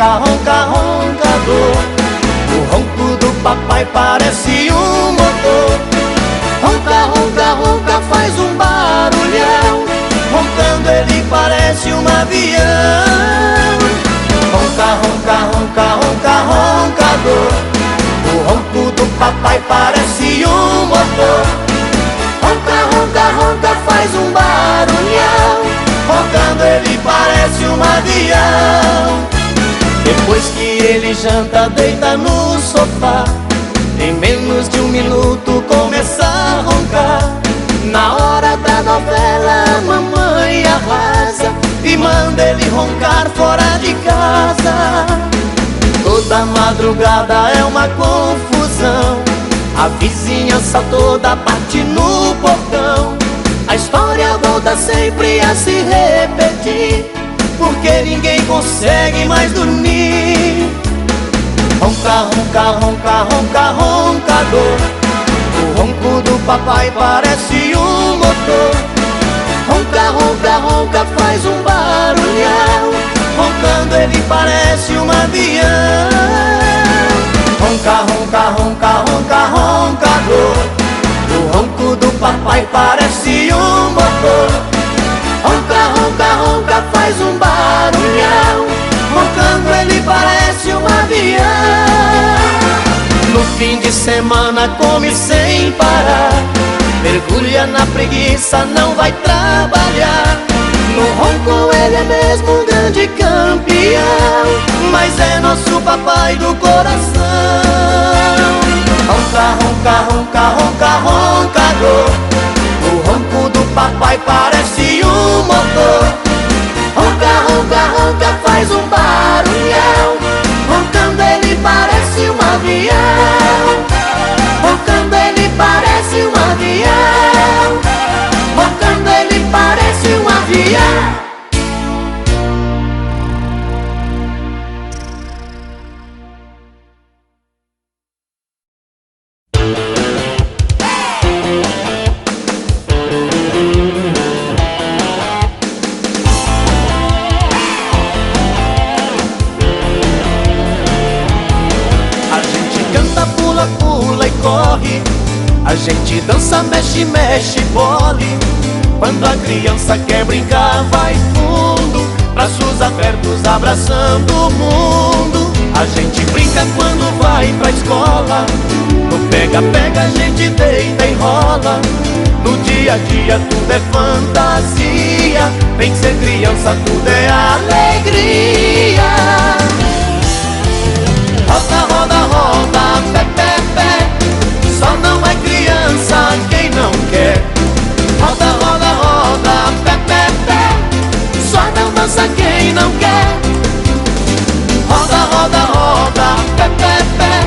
ronca, ronca, roncador. O ronco do papai parece um motor. Ronca, ronca, ronca, faz um barulhão. Roncando ele parece um avião. Ronca, ronca, ronca, ronca, roncador. O ronco do papai parece um motor. Ronca, ronca, ronca, faz um barulhão. Roncando ele parece um avião. Depois que ele janta, deita no sofá. Em menos de um minuto começa a roncar. Na hora da novela a mamãe arrasa e manda ele roncar fora de casa. Toda madrugada é uma confusão. A vizinhança toda bate no portão. A história volta sempre a se repetir, porque ninguém consegue mais dormir. Ronca, ronca, ronca, ronca, roncador. O ronco do papai parece um motor. Ronca, ronca, ronca, faz um barulhão. Roncando ele parece um avião. Ronca, ronca, ronca, ronca, roncador. O ronco do papai parece um motor. Ronca, ronca, ronca, faz um barulhão. Roncando ele parece um avião. No fim de semana come sem parar. Mergulha na preguiça, não vai trabalhar. No ronco ele é mesmo um grande campeão, mas é nosso papai do coração. Ronca, ronca, ronca, ronca, roncador. O ronco do papai parece um motor. Ronca, ronca, ronca, faz um barulhão. Roncando ele parece um avião. Roncando ele parece um avião. Roncando ele parece um avião. A gente dança, mexe, mexe, bole. Quando a criança quer brincar, vai fundo, braços abertos, abraçando o mundo. A gente brinca quando vai pra escola. No pega-pega a gente deita e rola. No dia a dia tudo é fantasia. Vem ser criança, tudo é alegria. Roda, roda, roda, pé, pé, pé. Só não é criança quem não quer. Roda, roda, roda, pé, pé, pé. Só não dança quem não quer. Roda, roda, roda, pé, pé, pé.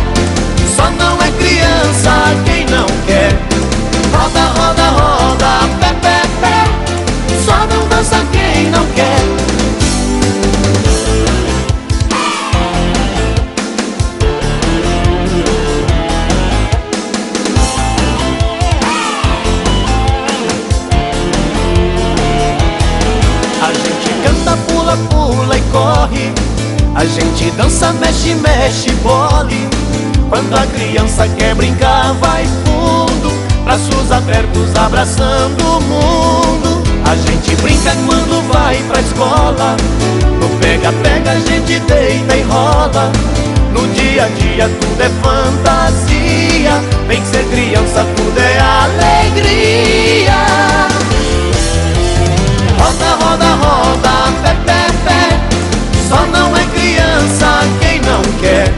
Só não é criança quem não quer. Roda, roda, roda, pé, pé, pé. Só não dança quem não quer. Pula e corre. A gente dança, mexe, mexe, bole. Quando a criança quer brincar, vai fundo, braços abertos, abraçando o mundo. A gente brinca quando vai pra escola. No pega-pega a gente deita e rola. No dia a dia tudo é fantasia. Vem ser criança, tudo é alegria. Roda, roda, roda, pé, pé, pé. Só não é criança quem não quer.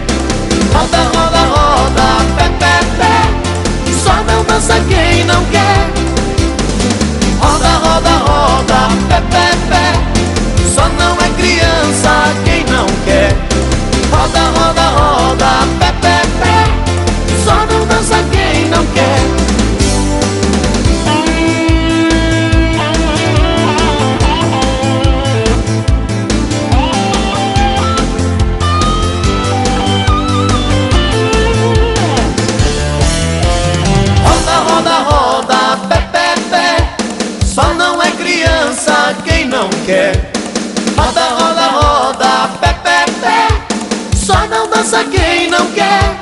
Roda, roda, roda, pé, pé, pé. Só não dança quem não quer. Roda, roda, roda, pé, pé, pé. Só não é criança quem não quer. Roda, roda, roda, pé, pé, pé. Só não dança quem não quer. quem não quer.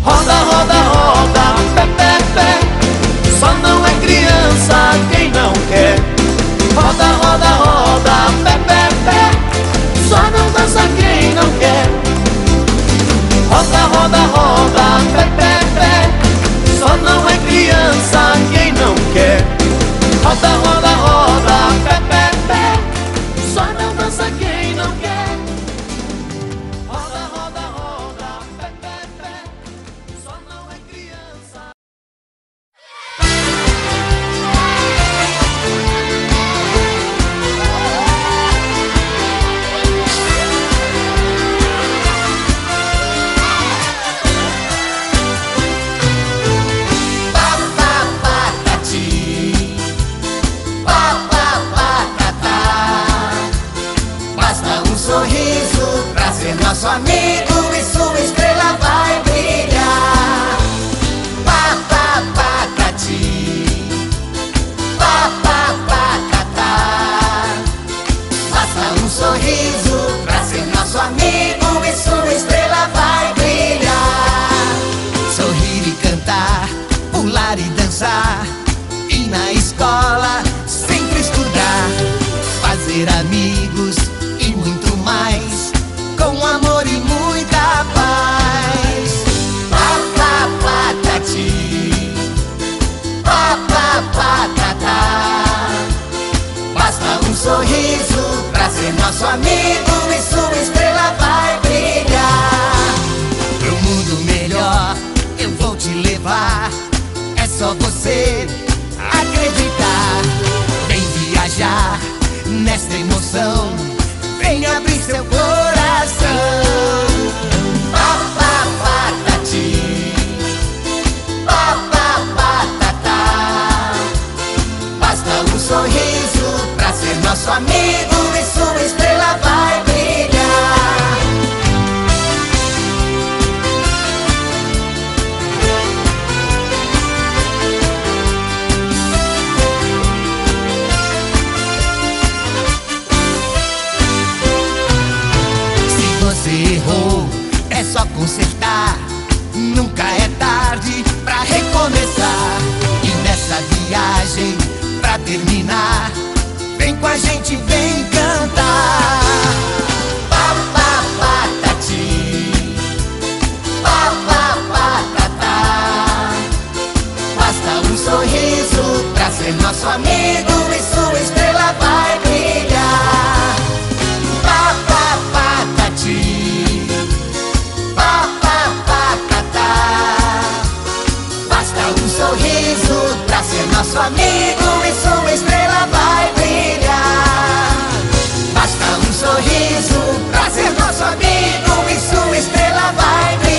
Roda, roda, roda, pé, pé, pé. Só não é criança quem não quer. Roda, roda, roda, pé, pé, pé. Só não dança quem não quer. Roda, roda, roda, pé, pé, pé. Só não é criança quem não quer. Roda, roda, roda, pé, pé, pé. Só não dança quem não quer. Roda, roda, roda, pé, pé, pé. Só não é criança. Sorriso pra ser nosso amigo e sua estrela vai brilhar. Patati, patá. Basta um sorriso pra ser nosso amigo e sua estrela vai brilhar. Sorrir e cantar, pular e dançar, ir na escola sempre estudar, fazer amigos e muito mais, com amor e muita paz. Patati, patá. Basta um sorriso pra ser nosso amigo e sua estrela vai brilhar. Pro mundo melhor eu vou te levar, é só você acreditar. Vem viajar nesta emoção, vem abrir seu coração. Patati, patá. Basta um sorriso pra ser nosso amigo e sua estrela vai brilhar. Você errou, é só consertar. Nunca é tarde pra recomeçar. E nessa viagem, pra terminar, vem com a gente, vem cantar. Patati, patá. Basta um sorriso pra ser nosso amigo e sua estrela vai brilhar. Patati, patá. Basta um sorriso pra ser nosso amigo e sua estrela vai brilhar. Basta um sorriso pra ser nosso amigo e sua estrela vai brilhar.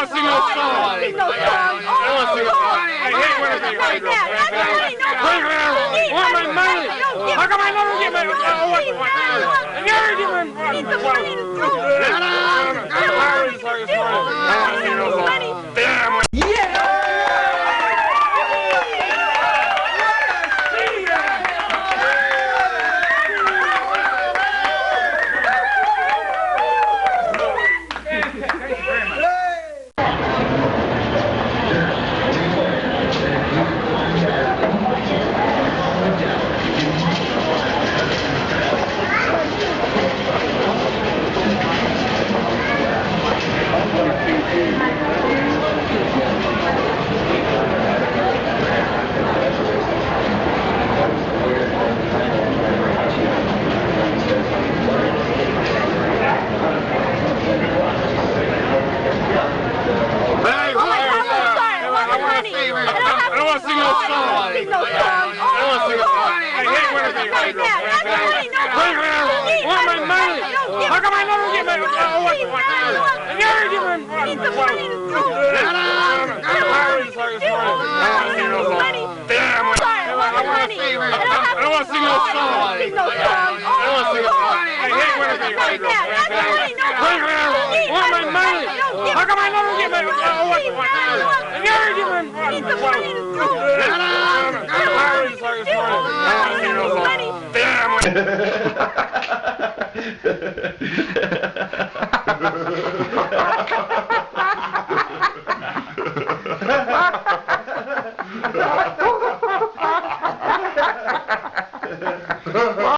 want to sing no song. I want to sing a song. I hate when I sing radio. Where's my money? How come I never get my money? I never get my money. Damn. Damn.